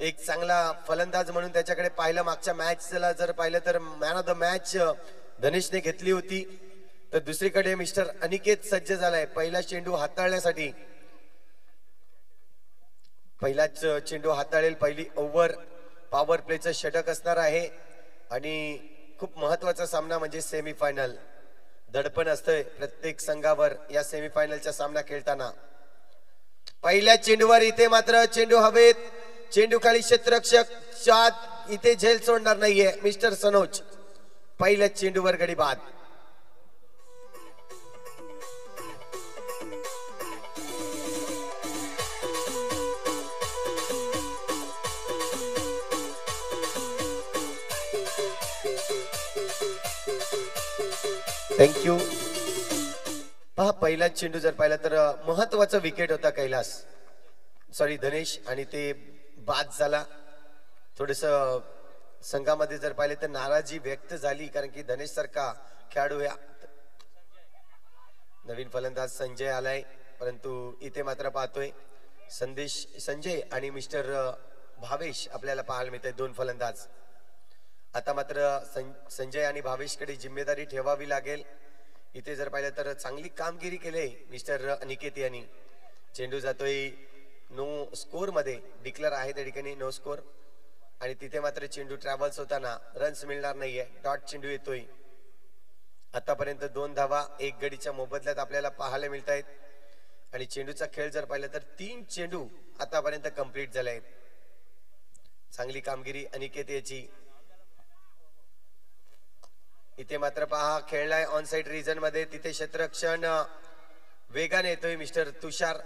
एक चांगला फलंदाज म्हणून त्याच्याकडे पाहिलं. मागच्या मॅचला जर पाहिलं तर मॅन ऑफ द मॅच धनेशने घेतली होती. तर दुसरीकडे मिस्टर अनिकेत सज्ज झालाय पहिला चेंडू हाताळण्यासाठी. पहिलाच चेंडू हाताळेल. पहिली ओव्हर पॉवर प्लेचं षटक असणार आहे आणि खूप महत्वाचा सामना म्हणजे सेमीफायनल. दडपण असतंय प्रत्येक संघावर या सेमीफायनलचा सामना खेळताना. पहिल्या चेंडूवर इथे मात्र चेंडू हवेत. चेंडू खाली क्षेत्ररक्षक चाद इथे झेल सोडणार नाहीये मिस्टर सनोज. पहिल्या चेंडूवर गडी बाद. थँक्यू. पहा पहिला चेंडू जर पाहिला तर महत्वाचा विकेट होता कैलास सॉरी धनेश आणि ते बाद झाला. थोडस संघामध्ये जर पाहिले तर नाराजी व्यक्त झाली कारण की धनेश सारखा खेळाडू या नवीन फलंदाज संजय आलाय. परंतु इथे मात्र पाहतोय संजय आणि मिस्टर भावेश आपल्याला पाहायला मिळते दोन फलंदाज. आता मात्र संजय आणि भावेशकडे जिम्मेदारी ठेवावी लागेल. इथे जर पाहिलं तर चांगली कामगिरी केली मिस्टर अनिकेत यांनी. चेंडू जातोय नो स्कोर मध्ये डिक्लेअर आहे त्या ठिकाणी नो स्कोर आणि तिथे मात्र चेंडू ट्रॅव्हल्स होताना रन्स मिळणार नाहीये. डॉट चेंडू येतोय. आतापर्यंत 2 धावा 1 गडीच्या मोबदल्यात आपल्याला पाहायला मिळत आहेत आणि चेंडूचा खेळ जर पाहिलं तर 3 चेंडू आतापर्यंत कंप्लीट झाले आहेत. चांगली कामगिरी अनिकेत याची. इथे मात्र पहा खेळलाय ऑन साइड रिजन मध्ये. तिथे क्षेत्ररक्षण वेगाने येतोय मिस्टर तुषार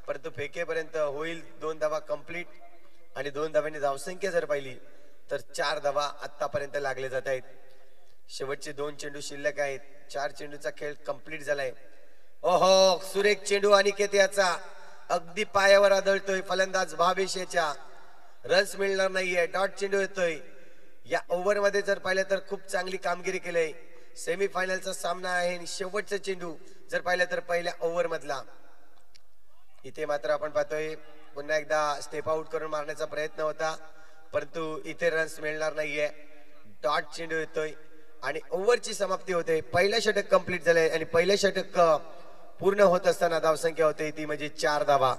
परंतु फेकेपर्यंत होईल 2 धावा कंप्लीट आणि 2 धाव्यांनी धावसंख्या जर पाहिली तर 4 धावा आतापर्यंत लागले जात आहेत. शेवटचे 2 चेंडू शिल्लक आहेत. 4 चेंडूचा खेळ कंप्लीट झालाय. ओहो सुरेख चेंडू अनिकेत याचा अगदी पायावर आदळतोय फलंदाज भावेश याच्या. रन्स मिळणार नाहीये. डॉट चेंडू येतोय. या ओव्हर मध्ये जर पाहिलं तर खूप चांगली कामगिरी केली. सेमीफायनलचा सामना आहे आणि शेवटचा चेंडू जर पाहिलं तर पहिल्या ओव्हर मधला. इथे मात्र आपण पाहतोय पुन्हा एकदा स्टेप आउट करून मारण्याचा प्रयत्न होता परंतु इथे रन्स मिळणार नाहीये. डॉट चेंडू येतोय आणि ओव्हरची समाप्ती होते. पहिलं षटक कंप्लीट झालंय आणि पहिलं षटक पूर्ण होत असताना धावसंख्या होते ती म्हणजे 4 धावा.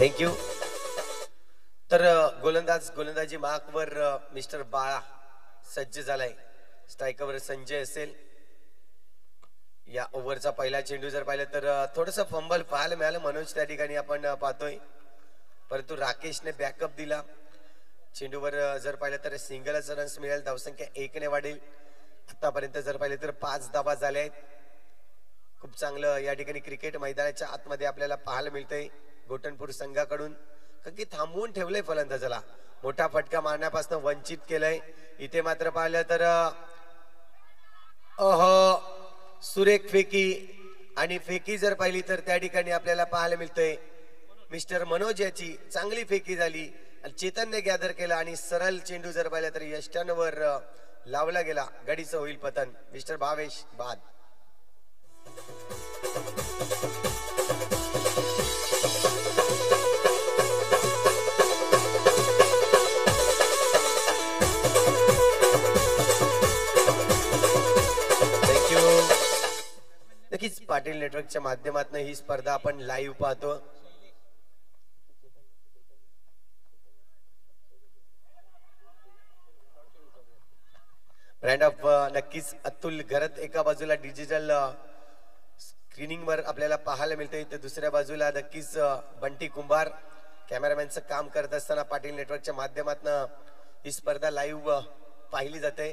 थँक्यू. तर गोलंदाजी मार्कवर मिस्टर बाळा सज्ज झालाय. स्ट्रायकरवर संजय असेल. या ओव्हरचा पहिला चेंडू जर पाहिलं तर थोडस फंबल पाहायला मिळालं मनोज त्या ठिकाणी आपण पाहतोय परंतु राकेशने बॅकअप दिला. चेंडूवर जर पाहिलं तर सिंगलच रन्स मिळेल. धावसंख्या 1 ने वाढेल. आतापर्यंत जर पाहिलं तर 5 धावा झाल्या आहेत. खूप चांगलं या ठिकाणी क्रिकेट मैदानाच्या आतमध्ये आपल्याला पाहायला मिळतंय गोटनपूर संघाकडून कारण की थांबवून ठेवलंय फलंदाजाला. मोठा फटका मारण्यापासून वंचित केलंय. इथे मात्र पाहिलं तर सुरेख फेकी आणि फेकी जर पाहिली तर त्या ठिकाणी आपल्याला पाहायला मिळतंय मिस्टर मनोज याची चांगली फेकी झाली. चेतनने गॅदर केला आणि सरळ चेंडू जर पाहिला तर यष्टांवर लावला गेला. गडीचं होईल पतन. मिस्टर भावेश बाद. नक्कीच पाटील नेटवर्कच्या माध्यमातून ही स्पर्धा आपण लाईव्ह पाहतो. ब्रँड ऑफ नक्कीच अतुल घरत एका बाजूला डिजिटल स्क्रीनिंग वर आपल्याला पाहायला मिळते तर दुसऱ्या बाजूला नक्कीच बंटी कुंभार कॅमेरामॅनचं काम करत असताना पाटील नेटवर्कच्या माध्यमातून ही स्पर्धा लाईव्ह पाहिली जाते.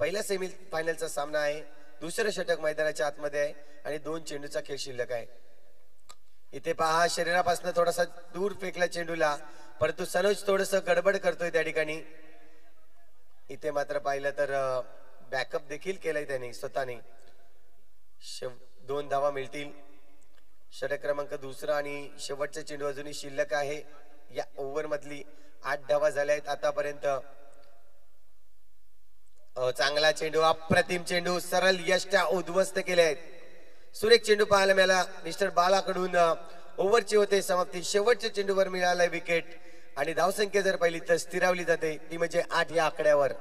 पहिला सेमी फायनलचा सामना आहे. दुसरं षटक मैदानाच्या आतमध्ये आहे आणि 2 चेंडूचा खेळ शिल्लक आहे. इथे पहा शरीरापासून थोडासा दूर फेकला चेंडूला परंतु सनोज थोडस गडबड करतोय त्या ठिकाणी. इथे मात्र पाहिलं तर बॅकअप देखील केलाय त्यांनी स्वतःने. 2 धावा मिळतील. षटक क्रमांक दुसरा आणि शेवटचा चेंडू अजूनही शिल्लक आहे. या ओव्हर मधली 8 धावा झाल्या आहेत आतापर्यंत. चांगला चेंडू, अप्रतिम चेंडू, सरळ यष्ट्या उद्ध्वस्त केले आहेत. सुरेख चेंडू पाहायला मिळाला मिस्टर बालाकडून. ओव्हरची होते समाप्ती. शेवटच्या चेंडूवर मिळालाय विकेट आणि धावसंख्या जर पाहिली तर स्थिरावली जाते, ती म्हणजे 8 या आकड्यावर.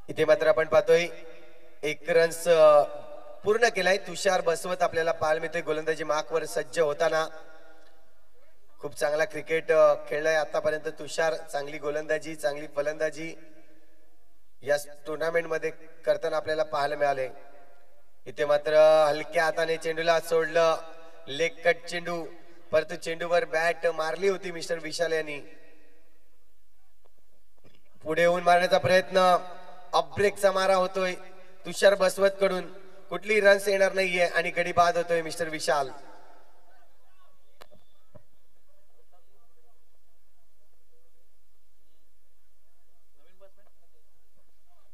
इथे मात्र आपण पाहतोय 1 रन्स पूर्ण केलाय. तुषार बसवत आपल्याला पाहायला मिळतोय गोलंदाजी मार्कवर सज्ज होताना. खूप चांगला क्रिकेट खेळलाय आतापर्यंत तुषार. चांगली गोलंदाजी, चांगली फलंदाजी या टुर्नामेंट मध्ये करताना आपल्याला पाहायला मिळाले. इथे मात्र हलक्या हाताने चेंडूला सोडलं. लेग कट चेंडू, परंतु चेंडूवर बॅट मारली होती मिस्टर विशाल यांनी. पुढे येऊन मारण्याचा प्रयत्न, ब्रेकचा मारा होतोय तुषार बसवत कडून. कुठली रन्स येणार नाहीये आणि गडी बाद होतोय मिस्टर विशाल.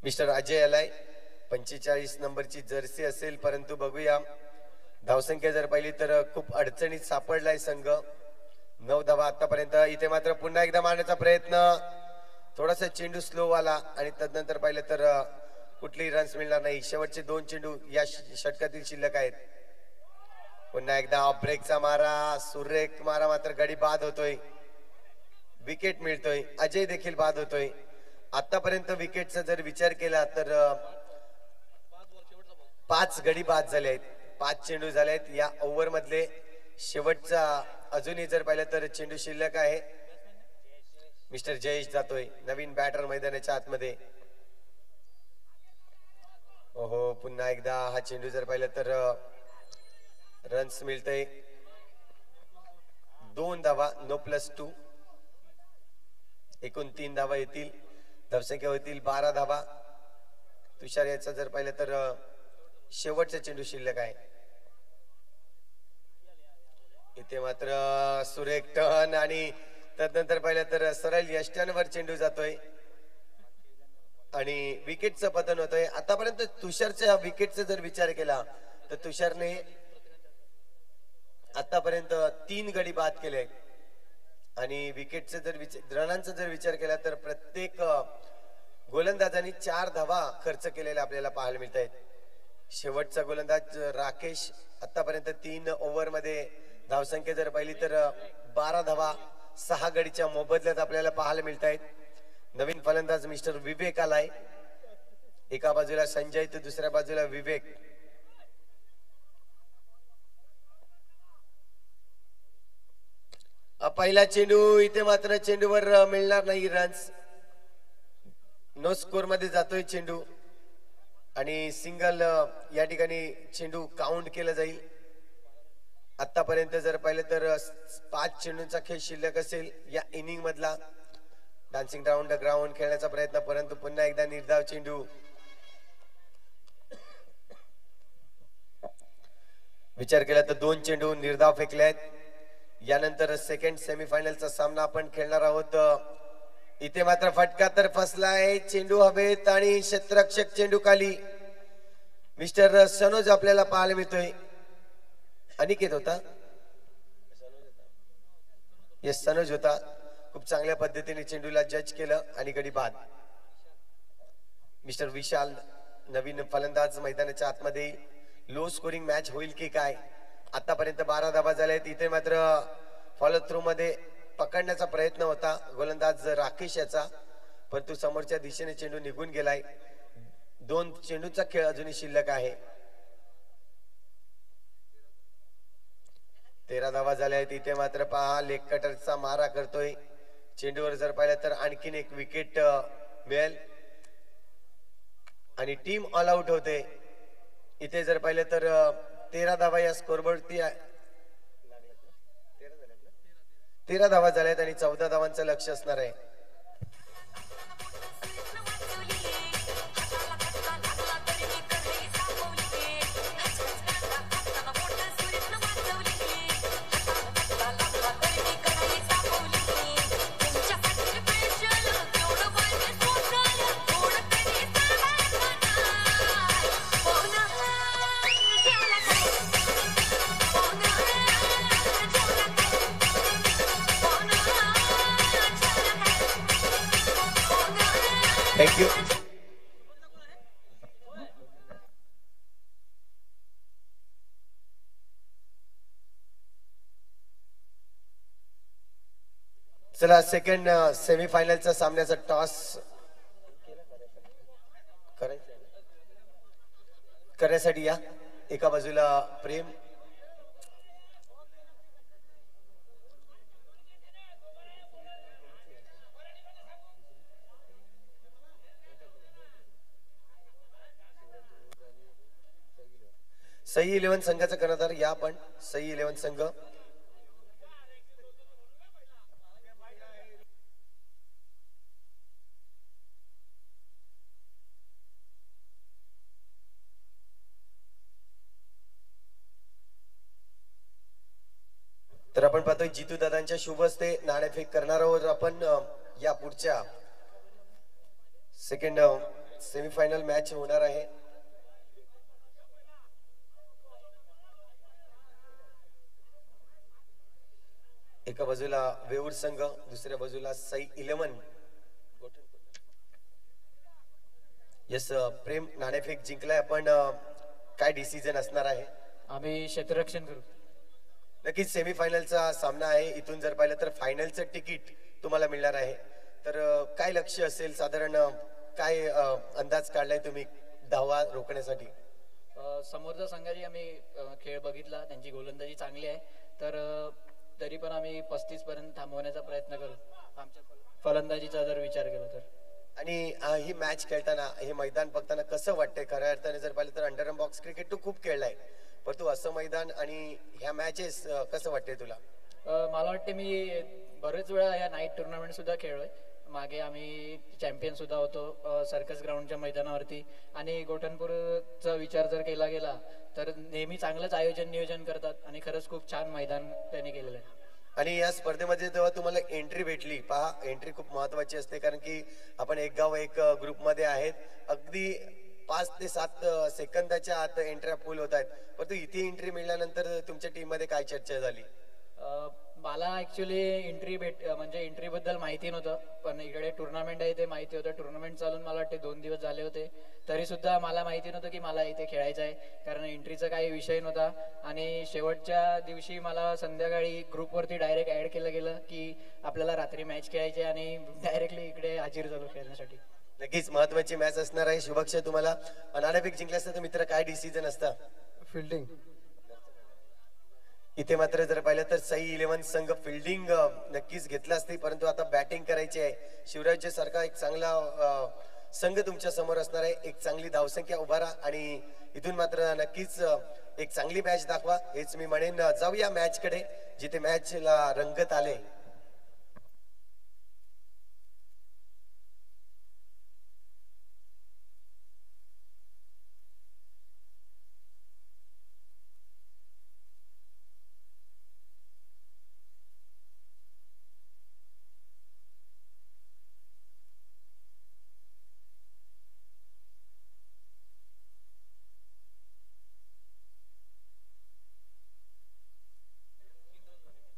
मिस्टर अजय आलाय. 45 नंबरची जर्सी असेल, परंतु बघूया धावसंख्या जर पाहिली तर खूप अडचणीत सापडलाय संघ. 9 धावा आतापर्यंत. इथे मात्र पुन्हा एकदा मारण्याचा प्रयत्न, थोडासा चेंडू स्लो आला आणि तदनंतर पाहिलं तर कुठलीही रन्स मिळणार नाही. शेवटचे 2 चेंडू या षटकातील शिल्लक आहेत. पुन्हा एकदा ऑफ ब्रेकचा मारा, सुरेख मारा, मात्र गडी बाद होतोय. विकेट मिळतोय. अजय देखील बाद होतोय. आतापर्यंत विकेटचा जर विचार केला तर 5 गडी बाद झाले आहेत. 5 चेंडू झाले आहेत या ओव्हर मधले. शेवटचा अजूनही जर पाहिलं तर चेंडू शिल्लक आहे. मिस्टर जयेश जातोय, नवीन बॅटर मैदानाच्या आतमध्ये. ओहो, पुन्हा एकदा हा चेंडू जर पाहिलं तर रन्स मिळतंय. 2 धावा, नो +2. एकूण 3 धावा येतील. धावसंख्या होतील 12 धावा. तुषार याचा जर पाहिलं तर शेवटचा चेंडू शिल्लक आहे. इथे मात्र सुरेख टर्न आणि तदनंतर पाहिलं तर सरळ यष्ट्यांवर चेंडू जातोय आणि विकेटचं पतन होतंय. आतापर्यंत तुषारच्या विकेटचा जर विचार केला तर तुषारने आतापर्यंत 3 गडी बाद केले आणि विकेटचा जर रनांचा जर विचार केला तर प्रत्येक गोलंदाजांनी 4 धावा खर्च केलेला आपल्याला पाहायला मिळत आहेत. शेवटचा गोलंदाज राकेश. आतापर्यंत 3 ओव्हर मध्ये धावसंख्या जर पाहिली तर 12 धावा 6 गडीच्या मोबदल्यात आपल्याला पाहायला मिळत आहेत. नवीन फलंदाज मिस्टर विवेक आलाय. एका बाजूला संजय तर दुसऱ्या बाजूला विवेक. पहिला चेंडू, इथे मात्र चेंडूवर मिळणार नाही रन्स. नो स्कोर मध्ये जातोय चेंडू आणि सिंगल या ठिकाणी चेंडू काउंट केला जाईल. आतापर्यंत जर पाहिलं तर 5 चेंडूंचा खेळ शिल्लक असेल या इनिंग मधला. डान्सिंग राऊंड द ग्राउंड खेळण्याचा प्रयत्न, परंतु पुन्हा एकदा निर्धाव चेंडू. विचार केला तर 2 चेंडू निर्धाव फेकले आहेत. यानंतर सेकंड सेमीफायनलचा सामना आपण खेळणार आहोत. इथे मात्र फटका तर फसला आहे. चेंडू हवेत आणि क्षेत्ररक्षक चेंडू खाली. मिस्टर सनोज आपल्याला पाहायला मिळतोय. अनिकेत होता, येस सनोज होता. खूप चांगल्या पद्धतीने चेंडूला जज केलं आणि गडी बाद. मिस्टर विशाल नवीन फलंदाज मैदानाच्या आतमध्ये. लो स्कोरिंग मॅच होईल की काय. आतापर्यंत 12 धावा झाल्या आहेत. इथे मात्र फॉलो थ्रू मध्ये पकडण्याचा प्रयत्न होता गोलंदाज राकेश याचा, परंतु समोरच्या दिशेने चेंडू निघून गेलाय. 2 चेंडूचा खेळ अजूनही शिल्लक आहे. 13 धावा झाल्या आहेत. इथे मात्र पहा लेग कटरचा मारा करतोय. चेंडूवर जर पाहिलं तर आणखीन एक विकेट मिळेल आणि टीम ऑल आउट होते. इथे जर पाहिलं तर 13 धावा या स्कोरबोर्डती 13 धावा झाल्यात आणि 14 धावांचं लक्ष असणार आहे. थँक्यू. चला सेकंड सेमीफायनलचा सामन्याचा टॉस करण्यासाठी या. एका बाजूला प्रेम, सई 11 संघाचा कर्णधार या. पण सई 11 संघ तर आपण पाहतोय जितू दादांच्या शुभ हस्ते नाणेफेक करणार आहोत आपण या पुढच्या सेकंड सेमीफायनल मॅच होणार आहे. एका बाजूला वेऊर संघ, दुसऱ्या बाजूला सई 11. यस प्रेम, नाणेफेक जिंकलाय आपण. काय डिसिजन असणार आहे? आम्ही क्षेत्ररक्षण करू. नक्कीच सेमीफायनलचा सामना आहे. इथून जर पाहिलं तर फायनलचं तिकीट तुम्हाला मिळणार आहे. तर काय लक्ष असेल साधारण, काय अंदाज काढलाय तुम्ही धावा रोखण्यासाठी? समोरच्या संघाची आम्ही खेळ बघितला, त्यांची गोलंदाजी चांगली आहे. तर तरी पण आम्ही 35 पर्यंत थांबवण्याचा प्रयत्न करू आमच्या फलंदाजीचा जर विचार केला तर. आणि ही मॅच खेळताना, हे मैदान बघताना कसं वाटतंय? खऱ्या अर्थाने जर पाहिलं तर अंडर बॉक्स क्रिकेट तू खूप खेळलाय, पण तू असं मैदान आणि ह्या मॅचेस कसं वाटतंय तुला? मला वाटते मी बरेच वेळा या नाईट टुर्नामेंट सुद्धा खेळलोय. मागे आम्ही चॅम्पियन सुद्धा होतो सर्कस ग्राउंडच्या मैदानावरती. आणि गोठणपूरचा विचार जर केला गेला तर नेहमी चांगलंच आयोजन नियोजन करतात आणि खरंच खूप छान मैदान त्यांनी केलेलं आहे. आणि या स्पर्धेमध्ये जेव्हा तुम्हाला एंट्री भेटली, पहा एंट्री खूप महत्वाची असते, कारण की आपण एक गाव एक ग्रुपमध्ये आहेत. अगदी 5 ते 7 सेकंदाच्या आत एंट्र्या फुल होत आहेत. परंतु इथे एंट्री मिळाल्यानंतर तुमच्या टीम मध्ये काय चर्चा झाली? मला ऍक्च्युली म्हणजे एंट्री बद्दल माहिती नव्हतं, पण इकडे टुर्नामेंट आहे ते माहिती होतं. टुर्नामेंट चालून मला वाटते 2 दिवस झाले होते, तरी सुद्धा मला माहिती नव्हतं की मला इथे खेळायचं आहे, कारण एंट्रीचा काही विषय नव्हता. आणि शेवटच्या दिवशी मला संध्याकाळी ग्रुपवरती डायरेक्ट ऍड केलं गेलं की आपल्याला रात्री मॅच खेळायची, आणि डायरेक्टली इकडे हाजीर झालो खेळण्यासाठी. नक्कीच महत्वाची मॅच असणार आहे. शुभेच्छा तुम्हाला. नाणेफेक जिंकल्यास तर मित्र काय डिसिजन असतं? फिल्डिंग. इथे मात्र जर पाहिलं तर सई 11 संघ फिल्डिंग नक्कीच घेतला असते, परंतु आता बॅटिंग करायची आहे. शिवराज्य सारखा एक चांगला संघ तुमच्या समोर असणार आहे. एक चांगली धावसंख्या उभारा आणि इथून मात्र नक्कीच एक चांगली मॅच दाखवा, हेच मी म्हणेन. जाऊया मॅच कडे, जिथे मॅचला रंगत आले.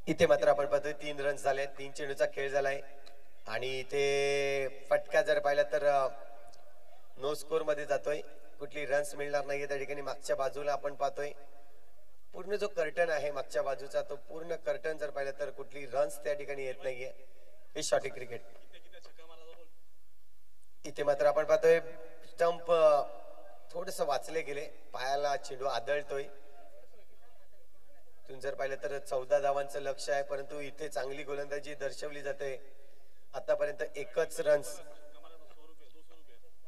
इथे मात्र आपण पाहतोय 3 रन झाले, 3 चेंडूचा खेळ झालाय. आणि इथे फटका जर पाहिला तर नो स्कोर मध्ये जातोय. कुठली रन्स मिळणार नाहीये त्या ठिकाणी. मागच्या बाजूला आपण पाहतोय पूर्ण जो कर्टन आहे मागच्या बाजूचा, तो पूर्ण कर्टन जर पाहिलं तर कुठली रन्स त्या ठिकाणी येत नाहीये. हे शॉर्टी क्रिकेट. इथे मात्र आपण पाहतोय स्टंप थोडस वाचले गेले, पायाला चेंडू आदळतोय. तुम्ही जर पाहिलं तर 14 धावांचं लक्ष आहे, परंतु इथे चांगली गोलंदाजी दर्शवली जाते. आतापर्यंत एकच रन्स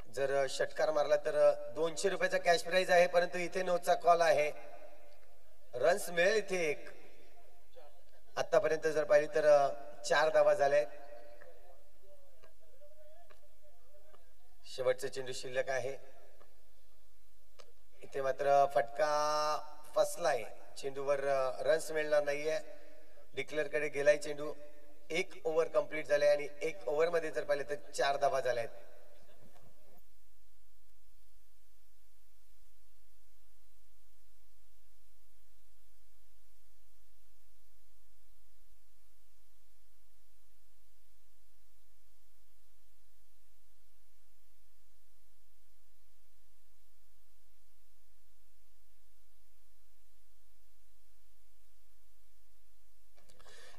जर षटकार मारला तर 200 रुपयाचा कॅश प्राइज आहे, परंतु इथे नोचा कॉल आहे. रन्स मिळेल इथे एक. आतापर्यंत जर पाहिली तर 4 धावा झाल्या आहेत. शेवटचा चेंडू शिल्लक आहे. इथे मात्र फटका फसलाय. चेंडूवर रन्स मिळणार नाहीये. डिक्लेअर कडे गेलाय चेंडू. 1 ओव्हर कंप्लीट झाले आणि 1 ओव्हर मध्ये जर पाहिले तर 4 धावा झाल्या आहेत.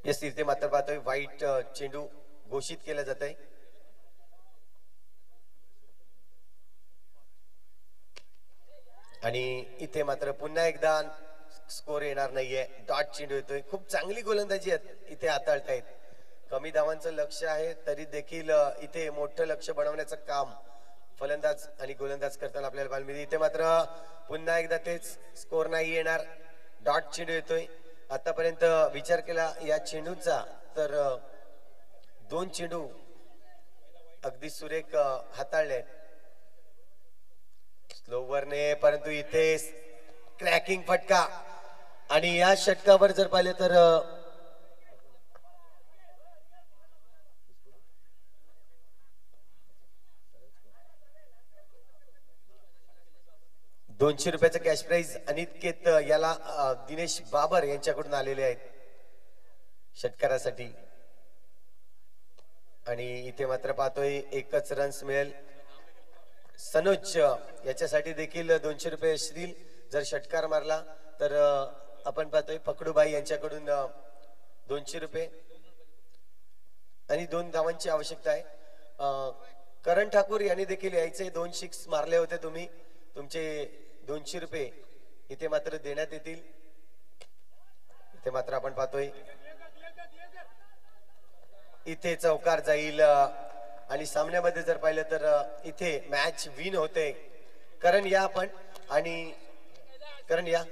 यस, इथे मात्र पाहतोय वाईट चेंडू घोषित केला जात आहे. आणि इथे मात्र पुन्हा एकदा स्कोर येणार नाहीये. डॉट चेंडू येतोय. खूप चांगली गोलंदाजी इथे हाताळतायत. कमी धावांचं लक्ष आहे तरी देखील इथे मोठं लक्ष बनवण्याचं काम फलंदाज आणि गोलंदाज करताना आपल्याला पाहायला मिळते. इथे मात्र पुन्हा एकदा तेच स्कोर नाही येणार. डॉट चेंडू येतोय. आतापर्यंत विचार केला या चेंडूचा तर 2 चेंडू अगदी सुरेख हाताळले स्लोवरने, परंतु इथे क्रॅकिंग फटका. आणि या षटकावर जर पाहिले तर 200 रुपयाचं कॅश प्राइज अनिकेत याला दिनेश बाबर यांच्याकडून आलेले आहेत षटकारासाठी. आणि इथे मात्र पाहतोय एकच रन्स मिळेल. सनोज याच्यासाठी देखील 200 रुपये असतील जर षटकार मारला तर. आपण पाहतोय पकडूबाई यांच्याकडून 200 रुपये आणि 2 धावांची आवश्यकता आहे. करण ठाकूर यांनी देखील यायचे 2 सिक्स मारले होते तुम्ही. तुमचे 200 रुपये इथे मात्र देण्यात येतील. इथे मात्र आपण पाहतोय इथे चौकार जाईल आणि सामन्यामध्ये जर पाहिलं तर इथे मॅच विन होते. करण या आपण आणि करण या.